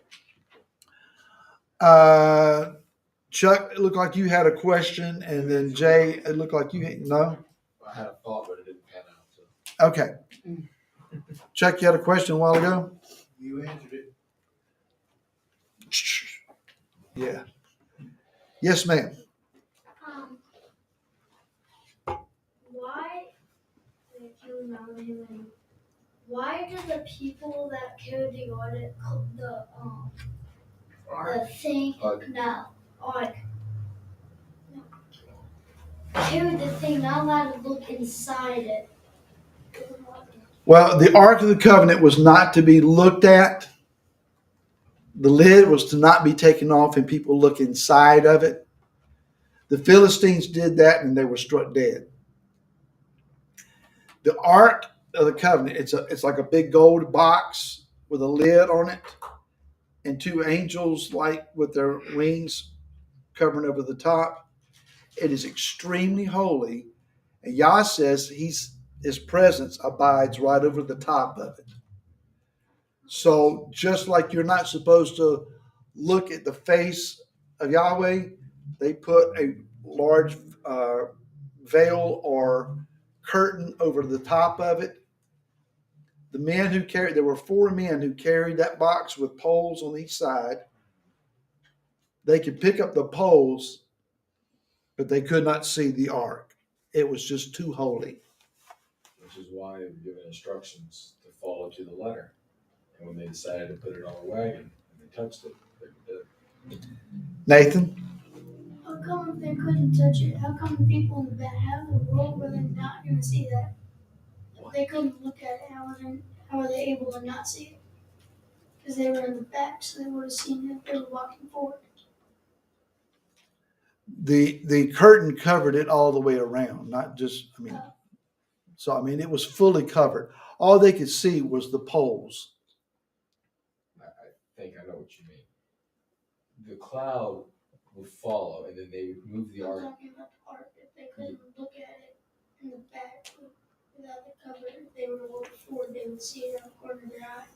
[SPEAKER 1] Chuck, it looked like you had a question, and then Jay, it looked like you had, no?
[SPEAKER 3] I had a thought, but it didn't pan out. So
[SPEAKER 1] Okay. Chuck, you had a question a while ago?
[SPEAKER 3] you answered it.
[SPEAKER 1] Yeah. Yes, ma'am.
[SPEAKER 5] Why, if you remember him, why do the people that carry the audit, the thing,
[SPEAKER 3] HOD.
[SPEAKER 5] no, audit, no, carry the thing, not allowed to look inside it?
[SPEAKER 1] Well, the Ark of the Covenant was not to be looked at. The lid was to not be taken off and people look inside of it. The Philistines did that and they were struck dead. The Ark of the Covenant, it's like a big gold box with a lid on it and two angels like with their wings covering over the top. It is extremely holy. And Yah says his presence abides right over the top of it. So just like you're not supposed to look at the face of Yahweh, they put a large veil or curtain over the top of it. There were 4 men who carried that box with poles on each side. They could pick up the poles, but they could not see the ark. It was just too holy.
[SPEAKER 6] Which is why they were given instructions to follow to the letter. And when they decided to put it on a wagon and they touched it, they did.
[SPEAKER 1] Nathan?
[SPEAKER 5] How come if they couldn't touch it? How come the people in the back have the world where they're not going to see that? If they couldn't look at it, how are they able to not see it? Because they were in the back, so they would have seen it if they were walking forward.
[SPEAKER 1] The curtain covered it all the way around, not just, it was fully covered. All they could see was the poles.
[SPEAKER 6] I think I know what you mean. The cloud would follow and then they would move the
[SPEAKER 5] I'm
[SPEAKER 6] ark.
[SPEAKER 5] talking about the ark. If they couldn't look at it in the back without the cover, if they were to walk forward, they would see it on the corner of their eye.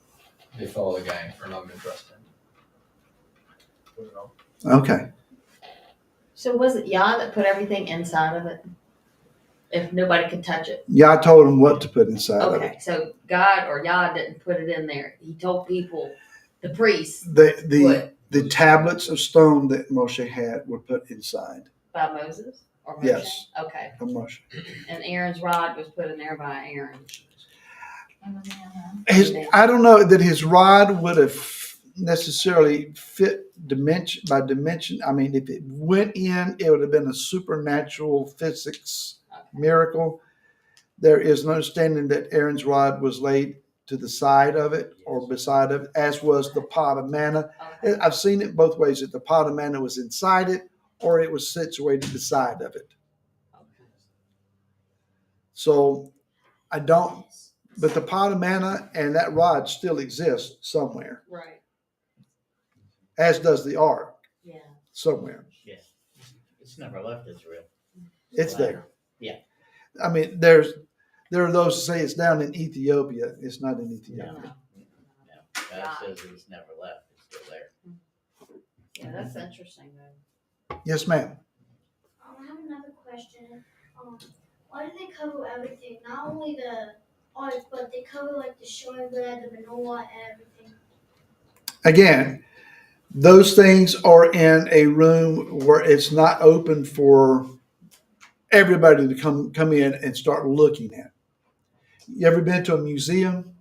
[SPEAKER 6] They follow the gang for non-interested.
[SPEAKER 1] Okay.
[SPEAKER 2] So was it Yah that put everything inside of it? If nobody could touch it?
[SPEAKER 1] Yeah, I told them what to put inside of it.
[SPEAKER 2] Okay, so God or Yah didn't put it in there. He told people, the priests,
[SPEAKER 1] The tablets of stone that Moshe had were put inside
[SPEAKER 2] by Moses or Moshe?
[SPEAKER 1] Yes.
[SPEAKER 2] Okay.
[SPEAKER 1] of Moshe.
[SPEAKER 2] And Aaron's rod was put in there by Aaron.
[SPEAKER 1] I don't know that his rod would have necessarily fit dimension by dimension. I mean, if it went in, it would have been a supernatural physics miracle. There is an understanding that Aaron's rod was laid to the side of it or beside of it, as was the pot of manna.
[SPEAKER 2] Okay.
[SPEAKER 1] I've seen it both ways, that the pot of manna was inside it or it was situated beside of it.
[SPEAKER 2] Okay.
[SPEAKER 1] So I don't, but the pot of manna and that rod still exists somewhere,
[SPEAKER 2] Right.
[SPEAKER 1] as does the ark
[SPEAKER 2] Yeah.
[SPEAKER 1] somewhere.
[SPEAKER 4] Yes. It's never left Israel.
[SPEAKER 1] It's there.
[SPEAKER 4] Yeah.
[SPEAKER 1] I mean, there are those who say it's down in Ethiopia. It's not in
[SPEAKER 4] No.
[SPEAKER 1] Ethiopia.
[SPEAKER 4] No. God says he's never left. It's still there.
[SPEAKER 2] Yeah, that's interesting though.
[SPEAKER 1] Yes, ma'am.
[SPEAKER 5] I have another question. Why do they cover everything? Not only the ark, but they cover like the showbread, the menorah, and everything.
[SPEAKER 1] Again, those things are in a room where it's not open for everybody to come in and start looking at. You ever been to a museum?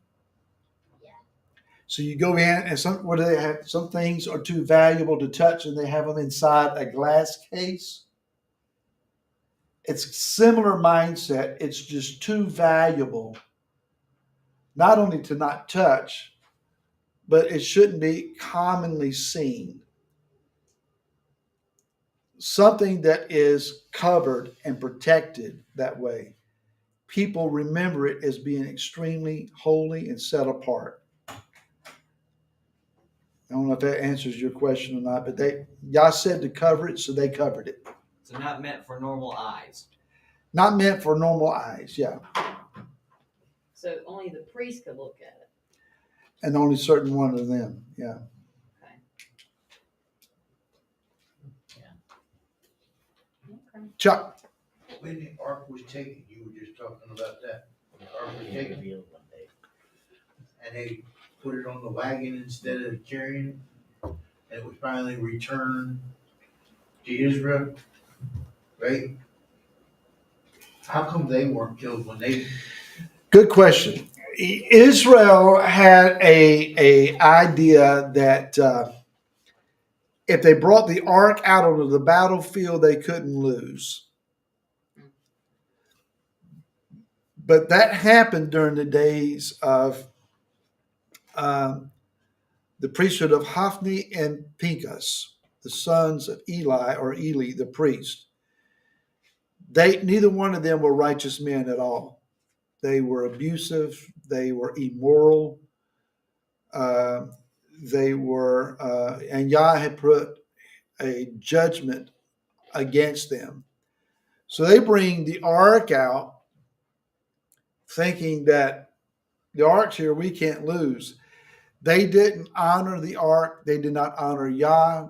[SPEAKER 5] Yeah.
[SPEAKER 1] So you go in and what do they have? Some things are too valuable to touch and they have them inside a glass case. It's a similar mindset. It's just too valuable, not only to not touch, but it shouldn't be commonly seen. Something that is covered and protected that way, people remember it as being extremely holy and set apart. I don't know if that answers your question or not, but Yah said to cover it, so they covered it.
[SPEAKER 7] So not meant for normal eyes.
[SPEAKER 1] Not meant for normal eyes, yeah.
[SPEAKER 2] So only the priest could look at it.
[SPEAKER 1] And only certain one of them, yeah.
[SPEAKER 2] Okay.
[SPEAKER 1] Chuck,
[SPEAKER 3] When the ark was taken, you were just talking about that. When the ark was
[SPEAKER 4] He
[SPEAKER 3] taken,
[SPEAKER 4] revealed one day.
[SPEAKER 3] and they put it on the wagon instead of carrying it, and it was finally returned to Israel, right? How come they weren't killed when they?
[SPEAKER 1] good question. Israel had a idea that if they brought the ark out onto the battlefield, they couldn't lose. But that happened during the days of the priesthood of Hophni and Pinchas, the sons of Eli, or Eli the priest. Neither one of them were righteous men at all. They were abusive. They were immoral. And Yah had put a judgment against them. So they bring the ark out, thinking that the ark's here, we can't lose. They didn't honor the ark. They did not honor Yah.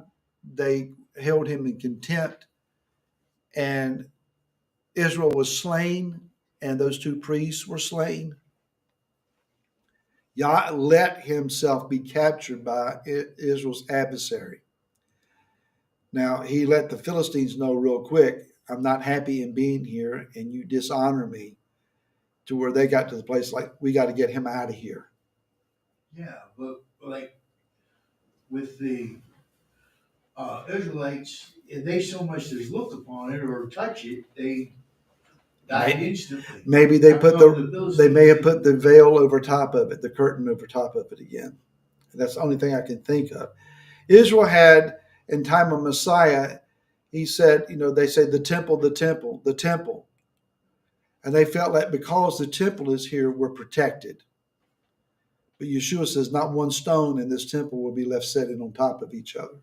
[SPEAKER 1] They held him in contempt. And Israel was slain, and those two priests were slain. Yah let himself be captured by Israel's adversary. Now, he let the Philistines know real quick, I'm not happy in being here, and you dishonor me, to where they got to the place like, we got to get him out of here.
[SPEAKER 3] Yeah, but like with the Israelites, if they so much as look upon it or touch it, they died instantly.
[SPEAKER 1] Maybe they
[SPEAKER 3] How come
[SPEAKER 1] they may have put the veil over top of it, the curtain over top of it again. That's the only thing I can think of. Israel had, in time of Messiah, he said, they said the temple, the temple, the temple. And they felt that because the temple is here, we're protected. But Yeshua says not one stone in this temple will be left sitting on top of each other.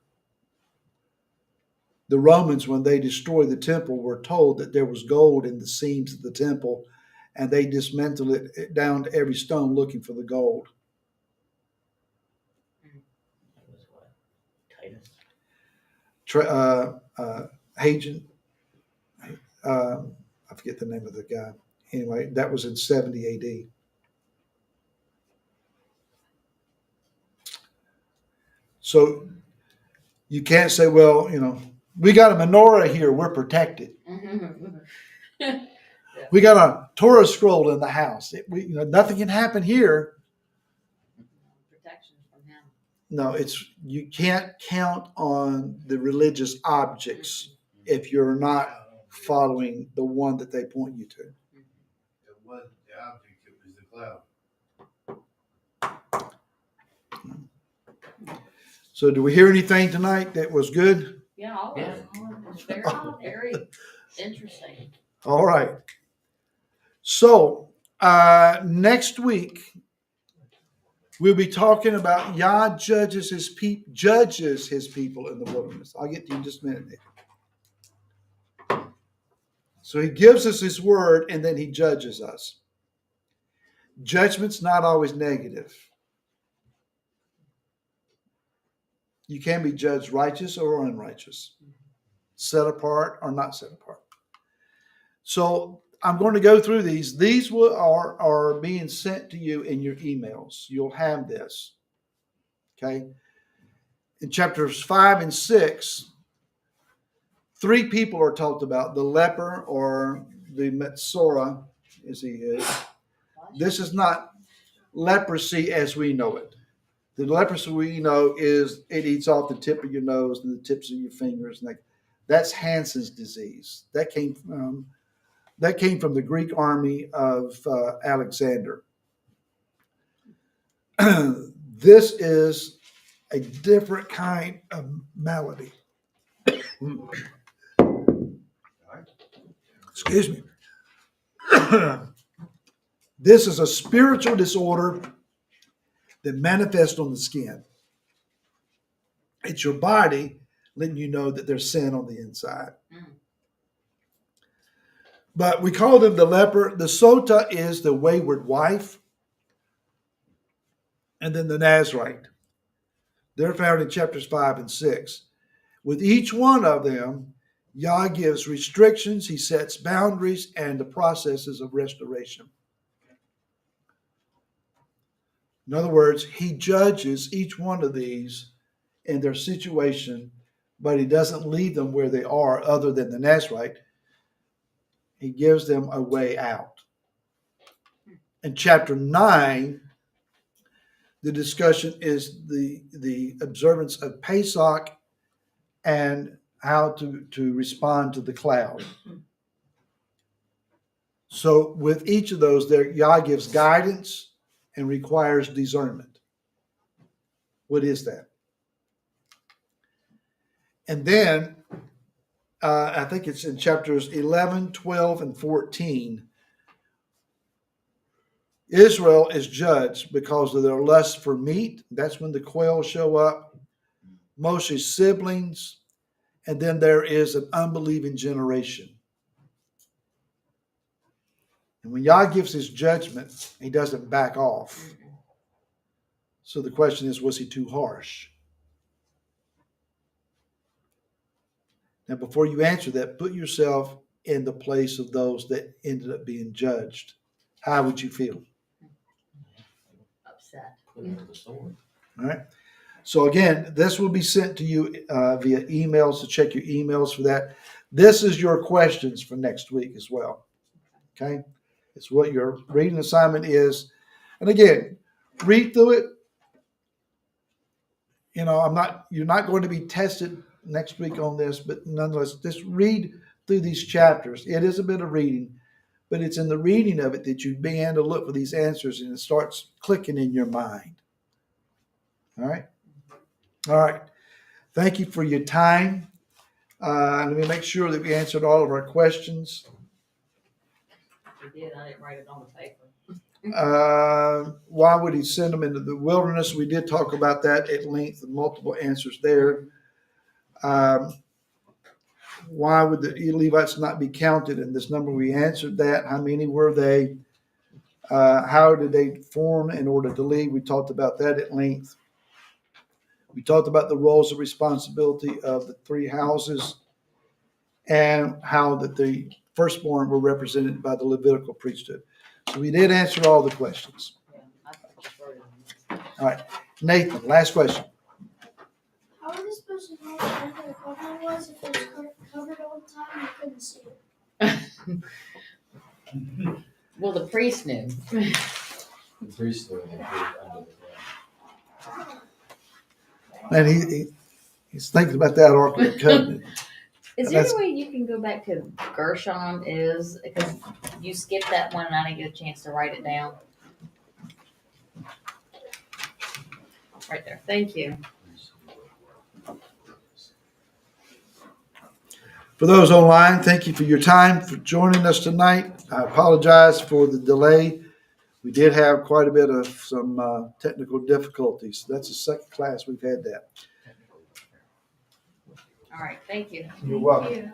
[SPEAKER 1] The Romans, when they destroyed the temple, were told that there was gold in the seams of the temple, and they dismantled it down to every stone looking for the gold.
[SPEAKER 4] That was what? Titus?
[SPEAKER 1] Hagen, I forget the name of the guy. Anyway, that was in 70 AD. So you can't say, well, we got a menorah here, we're protected. We got a Torah scroll in the house. Nothing can happen here.
[SPEAKER 2] Protection from him.
[SPEAKER 1] No, you can't count on the religious objects if you're not following the one that they point you to.
[SPEAKER 3] It wasn't the object, it was the cloud.
[SPEAKER 1] So do we hear anything tonight that was good?
[SPEAKER 2] Yeah, all of
[SPEAKER 4] Yeah.
[SPEAKER 2] it. All of it was very, very interesting.
[SPEAKER 1] All right. So next week we'll be talking about Yah judges his people in the wilderness. I'll get to you in just a minute, Nick. So he gives us his word and then he judges us. Judgment's not always negative. You can be judged righteous or unrighteous, set apart or not set apart. So I'm going to go through these. These are being sent to you in your emails. You'll have this. Okay. In chapters 5 and 6, 3 people are talked about: the leper or the Metzora, as he is. This is not leprosy as we know it. The leprosy we know is it eats off the tip of your nose and the tips of your fingers. And that's Hansen's disease. That came from the Greek army of Alexander. This is a different kind of malady. Excuse me. This is a spiritual disorder that manifests on the skin. It's your body letting you know that there's sin on the inside. But we call them the leper. The sota is the wayward wife. And then the Nazarite. They're found in chapters 5 and 6. With each one of them, Yah gives restrictions, he sets boundaries, and the processes of restoration. In other words, he judges each one of these in their situation, but he doesn't leave them where they are other than the Nazarite. He gives them a way out. In chapter 9, the discussion is the observance of Pesach and how to respond to the cloud. So with each of those, Yah gives guidance and requires discernment. What is that? And then I think it's in chapters 11, 12, and 14. Israel is judged because of their lust for meat. That's when the quail show up. Moshe's siblings. And then there is an unbelieving generation. And when Yah gives his judgment, he doesn't back off. So the question is, was he too harsh? Now, before you answer that, put yourself in the place of those that ended up being judged. How would you feel?
[SPEAKER 2] Upset.
[SPEAKER 4] Put him to the sword.
[SPEAKER 1] All right. So again, this will be sent to you via email. So check your emails for that. This is your questions for next week as well. Okay. It's what your reading assignment is. And again, read through it. You know, you're not going to be tested next week on this, but nonetheless, just read through these chapters. It is a bit of reading, but it's in the reading of it that you begin to look for these answers and it starts clicking in your mind. All right. All right. Thank you for your time. Let me make sure that we answered all of our questions.
[SPEAKER 2] We did. I didn't write it on the paper.
[SPEAKER 1] Why would he send them into the wilderness? We did talk about that at length, and multiple answers there. Why would the Levites not be counted in this number? We answered that. How many were they? How did they form in order to lead? We talked about that at length. We talked about the roles of responsibility of the 3 houses and how that the firstborn were represented by the Levitical priesthood. So we did answer all the questions.
[SPEAKER 2] Yeah, I just wrote it on this.
[SPEAKER 1] All right. Nathan, last question.
[SPEAKER 5] How are they supposed to know where the cover was if it was covered all the time and you couldn't see it?
[SPEAKER 2] Well, the priest knew.
[SPEAKER 6] The priest knew they put it under the ground.
[SPEAKER 1] And he's thinking about that Ark of the Covenant.
[SPEAKER 2] Is there any way you can go back to Gershon? Because you skipped that one and I didn't get a chance to write it down. Right there. Thank you.
[SPEAKER 1] For those online, thank you for your time, for joining us tonight. I apologize for the delay. We did have quite a bit of some technical difficulties. That's the second class we've had that.
[SPEAKER 2] All right, thank you.
[SPEAKER 1] You're welcome.
[SPEAKER 2] Yeah,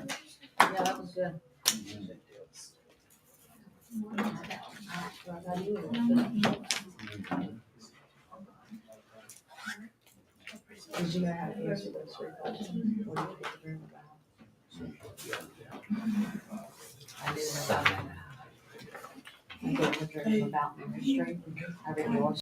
[SPEAKER 2] that was good. Did you have to answer those 3 questions? What do you think the room about? I did about that. I gave the direction about ministry. I really